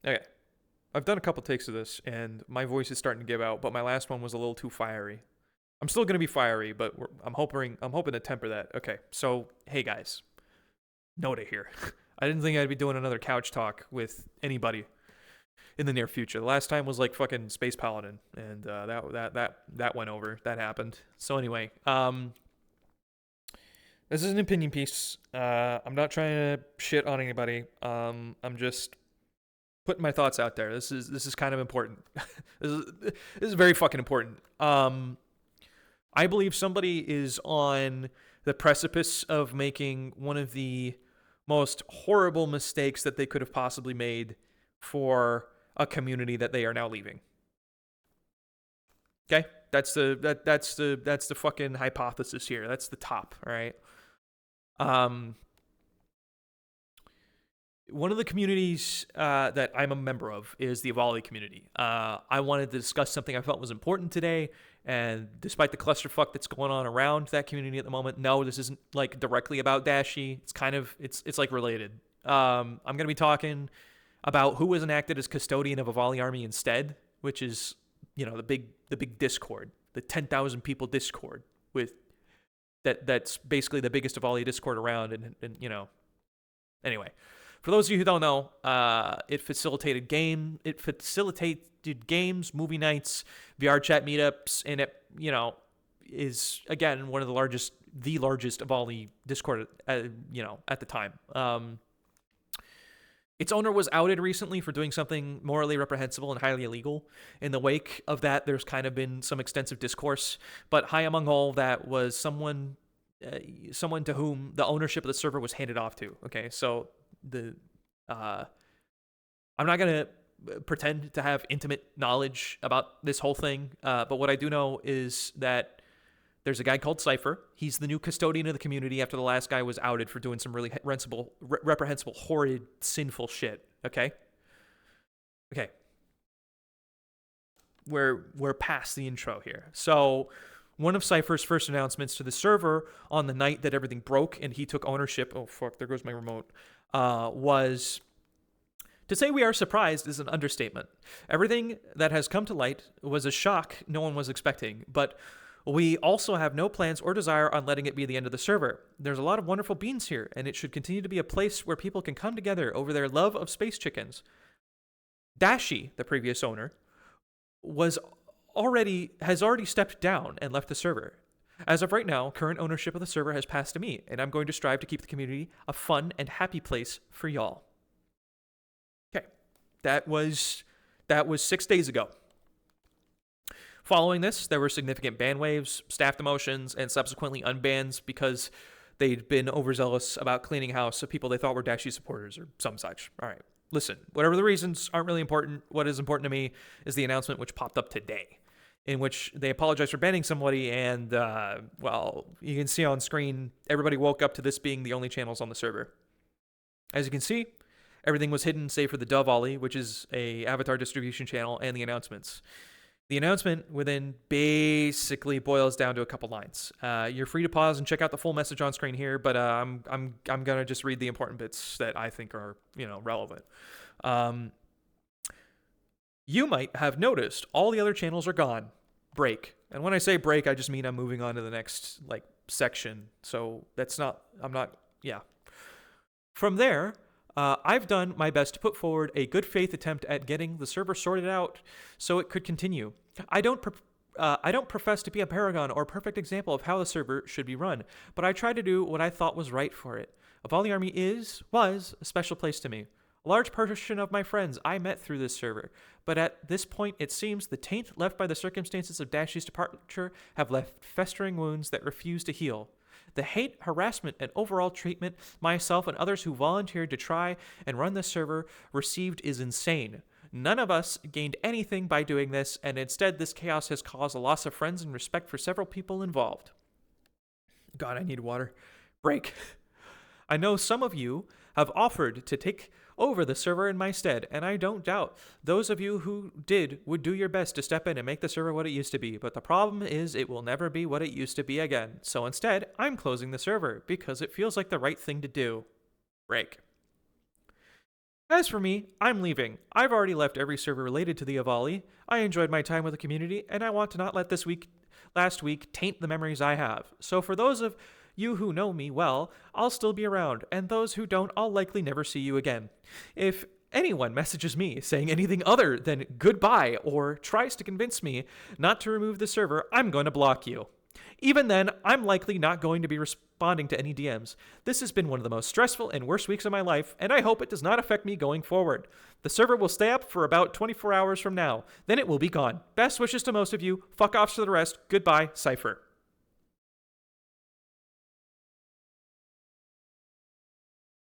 Okay. I've done a couple takes of this, and my voice is starting to give out, but my last one was a little too fiery. I'm still gonna be fiery, but I'm hoping to temper that. Okay, so hey guys, Noda here. I didn't think I'd be doing another couch talk with anybody in the near future. The last time was like fucking Space Paladin, and that went over. That happened. So anyway, this is an opinion piece. I'm not trying to shit on anybody. I'm just putting my thoughts out there. This is kind of important. This is very fucking important. I believe somebody is on the precipice of making one of the most horrible mistakes that they could have possibly made for a community that they are now leaving. Okay? That's the fucking hypothesis here. That's the top, all right? Um One of the communities that I'm a member of is the Avali community. I wanted to discuss something I felt was important today, and despite the clusterfuck that's going on around that community at the moment, no, this isn't like directly about Dashi. It's kind of it's like related. I'm gonna be talking about who was enacted as custodian of Avali Army instead, which is the big Discord, the 10,000 people Discord with that's basically the biggest Avali Discord around, and anyway. For those of you who don't know, it facilitated games, movie nights, VR chat meetups, and it is again one of the largest of all the Discord at the time. Its owner was outed recently for doing something morally reprehensible and highly illegal. In the wake of that, there's kind of been some extensive discourse, but high among all that was someone to whom the ownership of the server was handed off to. Okay, so the I'm not gonna pretend to have intimate knowledge about this whole thing, but what I do know is that there's a guy called Sypher. He's the new custodian of the community after the last guy was outed for doing some really reprehensible, horrid, sinful shit. Okay, okay, we're past the intro here. So one of Sypher's first announcements to the server on the night that everything broke and he took ownership. Oh fuck, there goes my remote. Was to say we are surprised is an understatement. Everything that has come to light was a shock no one was expecting, but we also have no plans or desire on letting it be the end of the server. There's a lot of wonderful beans here, and it should continue to be a place where people can come together over their love of space chickens. Dashi, the previous owner, has already stepped down and left the server. As of right now, current ownership of the server has passed to me, and I'm going to strive to keep the community a fun and happy place for y'all. Okay, that was 6 days ago. Following this, there were significant ban waves, staff demotions, and subsequently unbans because they'd been overzealous about cleaning house of people they thought were Dashi supporters or some such. All right, listen, whatever the reasons aren't really important. What is important to me is the announcement which popped up today, in which they apologized for banning somebody, and, you can see on screen, everybody woke up to this being the only channels on the server. As you can see, everything was hidden save for the Dove Ollie, which is a avatar distribution channel, and the announcements. The announcement within basically boils down to a couple lines. You're free to pause and check out the full message on screen here, but I'm gonna just read the important bits that I think are relevant. You might have noticed all the other channels are gone. Break. And when I say break, I just mean I'm moving on to the next section. So yeah. From there, I've done my best to put forward a good faith attempt at getting the server sorted out so it could continue. I don't profess to be a paragon or perfect example of how the server should be run, but I tried to do what I thought was right for it. Avali Army was a special place to me. A large portion of my friends I met through this server, but at this point it seems the taint left by the circumstances of Dashi's departure have left festering wounds that refuse to heal. The hate, harassment, and overall treatment myself and others who volunteered to try and run this server received is insane. None of us gained anything by doing this, and instead this chaos has caused a loss of friends and respect for several people involved. God, I need water. Break. I know some of you have offered to take over the server in my stead, and I don't doubt those of you who did would do your best to step in and make the server what it used to be, but the problem is it will never be what it used to be again. So instead, I'm closing the server because it feels like the right thing to do. Break. As for me, I'm leaving. I've already left every server related to the Avali. I enjoyed my time with the community, and I want to not let last week taint the memories I have. So for those of you who know me well, I'll still be around, and those who don't, I'll likely never see you again. If anyone messages me saying anything other than goodbye or tries to convince me not to remove the server, I'm going to block you. Even then, I'm likely not going to be responding to any DMs. This has been one of the most stressful and worst weeks of my life, and I hope it does not affect me going forward. The server will stay up for about 24 hours from now. Then it will be gone. Best wishes to most of you. Fuck offs to the rest. Goodbye, Sypher.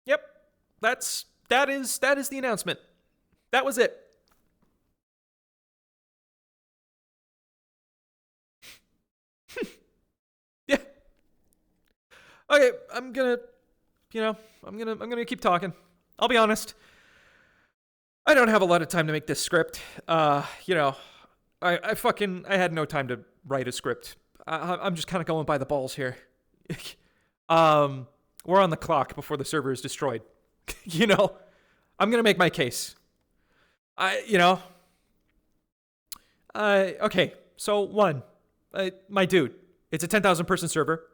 Yep. That is the announcement. That was it. Yeah. Okay, I'm gonna keep talking. I'll be honest. I don't have a lot of time to make this script. I had no time to write a script. I'm just kind of going by the balls here. We're on the clock before the server is destroyed. I'm gonna make my case. Okay. So one, my dude, it's a 10,000 person server.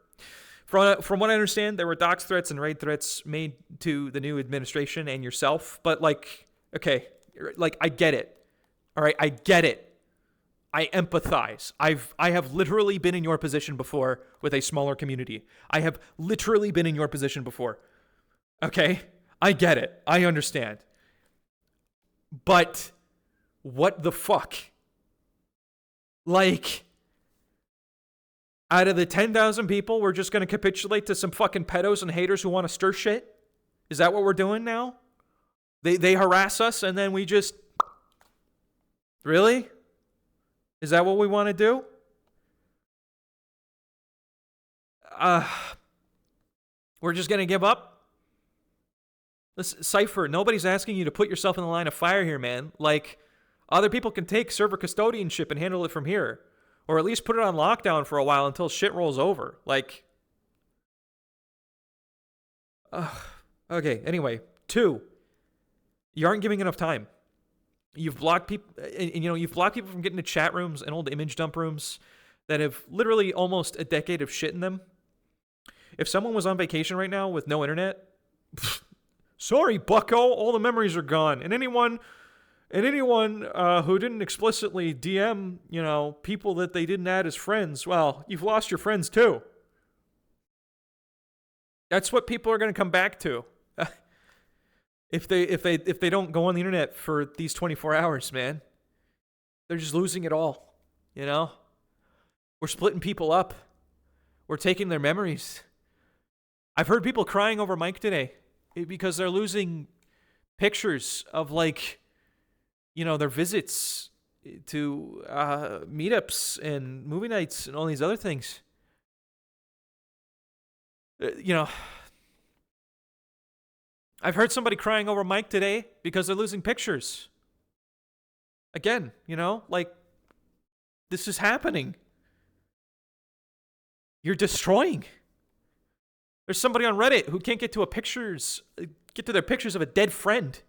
From what I understand, there were dox threats and raid threats made to the new administration and yourself. But okay, I get it. All right, I get it. I empathize. I have literally been in your position before with a smaller community. I have literally been in your position before. Okay, I get it. I understand. But what the fuck? Out of the 10,000 people, we're just going to capitulate to some fucking pedos and haters who want to stir shit? Is that what we're doing now? They harass us and then we just... Really? Is that what we want to do? We're just going to give up? Listen, Sypher, nobody's asking you to put yourself in the line of fire here, man. Other people can take server custodianship and handle it from here. Or at least put it on lockdown for a while until shit rolls over. Okay, anyway. 2, you aren't giving enough time. You've blocked people, and you've blocked people from getting to chat rooms and old image dump rooms that have literally almost a decade of shit in them. If someone was on vacation right now with no internet, sorry, bucko, all the memories are gone. And anyone who didn't explicitly DM, people that they didn't add as friends, well, you've lost your friends too. That's what people are going to come back to. If they don't go on the internet for these 24 hours, man. They're just losing it all, We're splitting people up. We're taking their memories. I've heard people crying over Mike today because they're losing pictures of their visits to meetups and movie nights and all these other things. I've heard somebody crying over Mike today because they're losing pictures. Again, this is happening. You're destroying. There's somebody on Reddit who can't get to their pictures of a dead friend.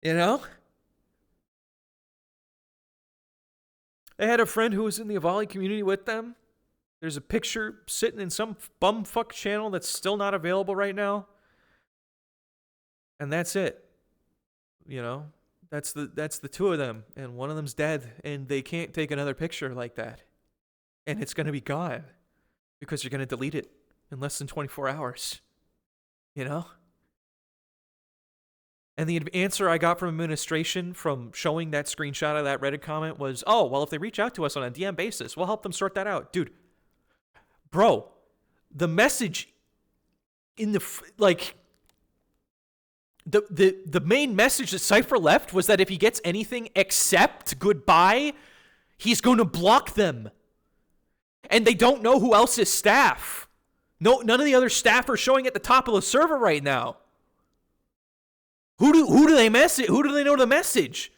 They had a friend who was in the Avali community with them. There's a picture sitting in some bumfuck channel that's still not available right now. And that's it. That's the 2 of them, and one of them's dead, and they can't take another picture like that. And it's going to be gone because you're going to delete it in less than 24 hours. And the answer I got from administration from showing that screenshot of that Reddit comment was, oh, well, if they reach out to us on a DM basis, we'll help them sort that out. Dude, bro, the message in the main message that Sypher left was that if he gets anything except goodbye, he's going to block them. And they don't know who else is staff. No, none of the other staff are showing at the top of the server right now. Who do they message? Who do they know to message?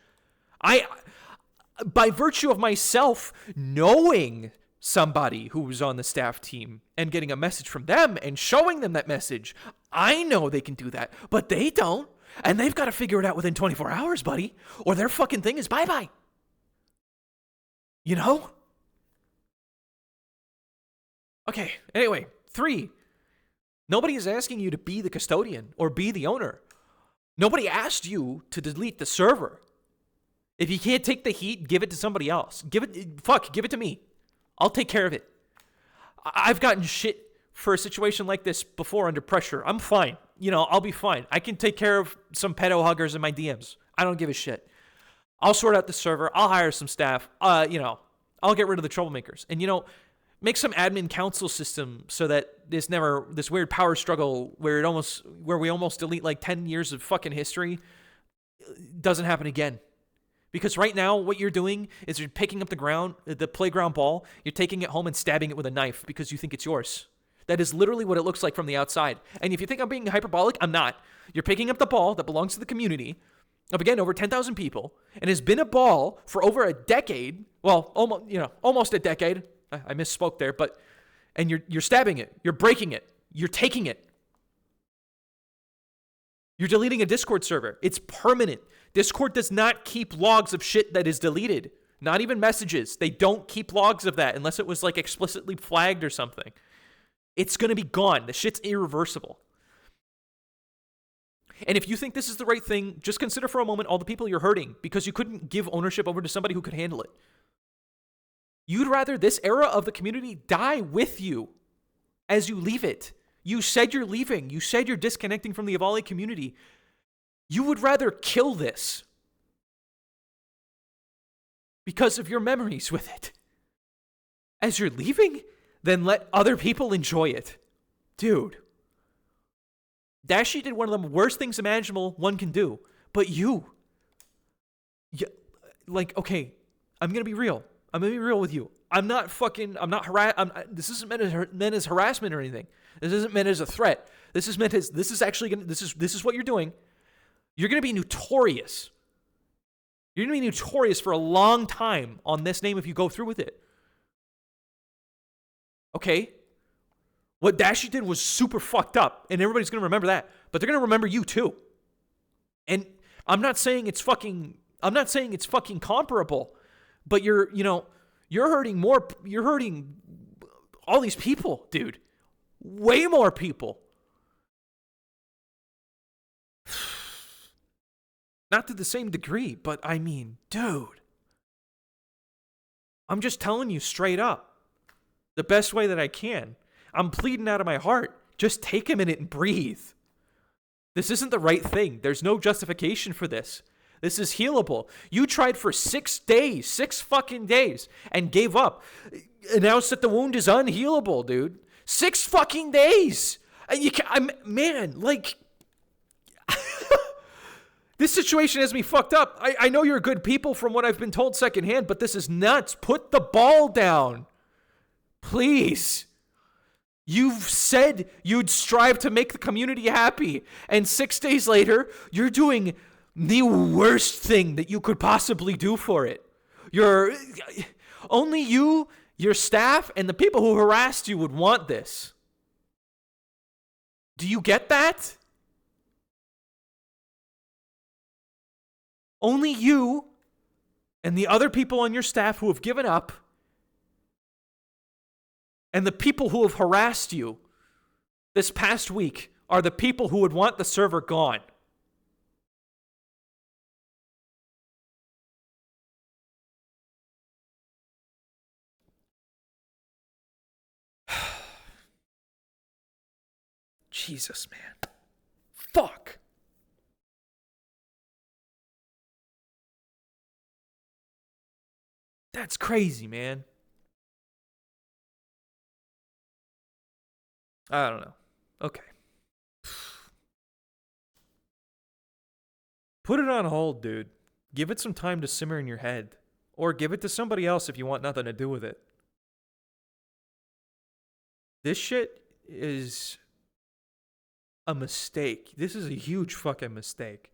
By virtue of myself knowing somebody who was on the staff team and getting a message from them and showing them that message, I know they can do that, but they don't. And they've got to figure it out within 24 hours, buddy, or their fucking thing is bye-bye. You know? Okay, anyway, 3. Nobody is asking you to be the custodian or be the owner. Nobody asked you to delete the server. If you can't take the heat, give it to somebody else. Give it to me. I'll take care of it. I've gotten shit for a situation like this before under pressure. I'm fine. I'll be fine. I can take care of some pedo huggers in my DMs. I don't give a shit. I'll sort out the server. I'll hire some staff. I'll get rid of the troublemakers. And, make some admin council system so that this weird power struggle where we almost delete like 10 years of fucking history doesn't happen again. Because right now, what you're doing is you're picking up the playground ball, you're taking it home and stabbing it with a knife because you think it's yours. That is literally what it looks like from the outside. And if you think I'm being hyperbolic, I'm not. You're picking up the ball that belongs to the community of, again, over 10,000 people, and has been a ball for over a decade. Well, almost a decade. I misspoke there, and you're stabbing it, you're breaking it, you're taking it. You're deleting a Discord server. It's permanent. Discord does not keep logs of shit that is deleted. Not even messages. They don't keep logs of that unless it was like explicitly flagged or something. It's going to be gone. The shit's irreversible. And if you think this is the right thing, just consider for a moment all the people you're hurting because you couldn't give ownership over to somebody who could handle it. You'd rather this era of the community die with you as you leave it. You said you're leaving. You said you're disconnecting from the Avali community. You would rather kill this because of your memories with it as you're leaving than let other people enjoy it. Dude. Dashi did one of the worst things imaginable one can do. But okay, I'm going to be real. I'm going to be real with you. This isn't meant as harassment or anything. This isn't meant as a threat. This is what you're doing. You're going to be notorious. You're going to be notorious for a long time on this name if you go through with it. Okay? What Dashi did was super fucked up, and everybody's going to remember that. But they're going to remember you too. And I'm not saying it's fucking comparable. But you're hurting all these people, dude. Way more people. Not to the same degree, but I mean, dude. I'm just telling you straight up. The best way that I can. I'm pleading out of my heart. Just take a minute and breathe. This isn't the right thing. There's no justification for this. This is healable. You tried for 6 days, 6 fucking days, and gave up. Announced that the wound is unhealable, dude. 6 fucking days. This situation has me fucked up. I know you're good people from what I've been told secondhand, but this is nuts. Put the ball down. Please. You've said you'd strive to make the community happy, and 6 days later, you're doing the worst thing that you could possibly do for it. Only you, your staff, and the people who harassed you would want this. Do you get that? Only you and the other people on your staff who have given up and the people who have harassed you this past week are the people who would want the server gone. Jesus, man. Fuck. That's crazy, man. I don't know. Okay. Put it on hold, dude. Give it some time to simmer in your head. Or give it to somebody else if you want nothing to do with it. This shit is a mistake. This is a huge fucking mistake.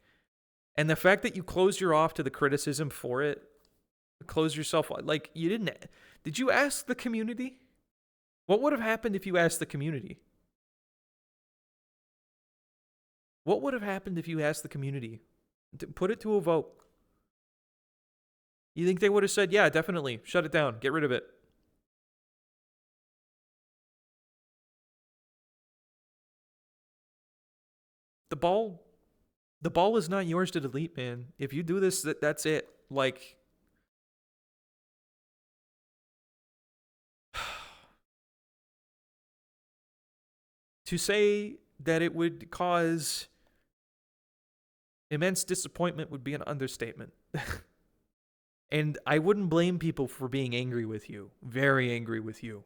And the fact that you closed your off to the criticism for it, close yourself, like, you didn't. Did you ask the community? What would have happened if you asked the community? What would have happened if you asked the community to put it to a vote? You think they would have said, yeah, definitely, shut it down, get rid of it? The ball is not yours to delete, man. If you do this, that's it. Like, to say that it would cause immense disappointment would be an understatement. And I wouldn't blame people for being angry with you. Very angry with you.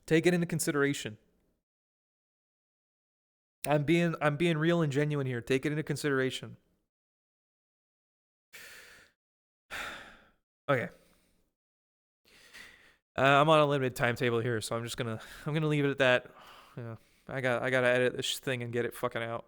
Take it into consideration. I'm being real and genuine here. Take it into consideration. Okay. I'm on a limited timetable here, so I'm gonna leave it at that. Yeah, I gotta edit this thing and get it fucking out.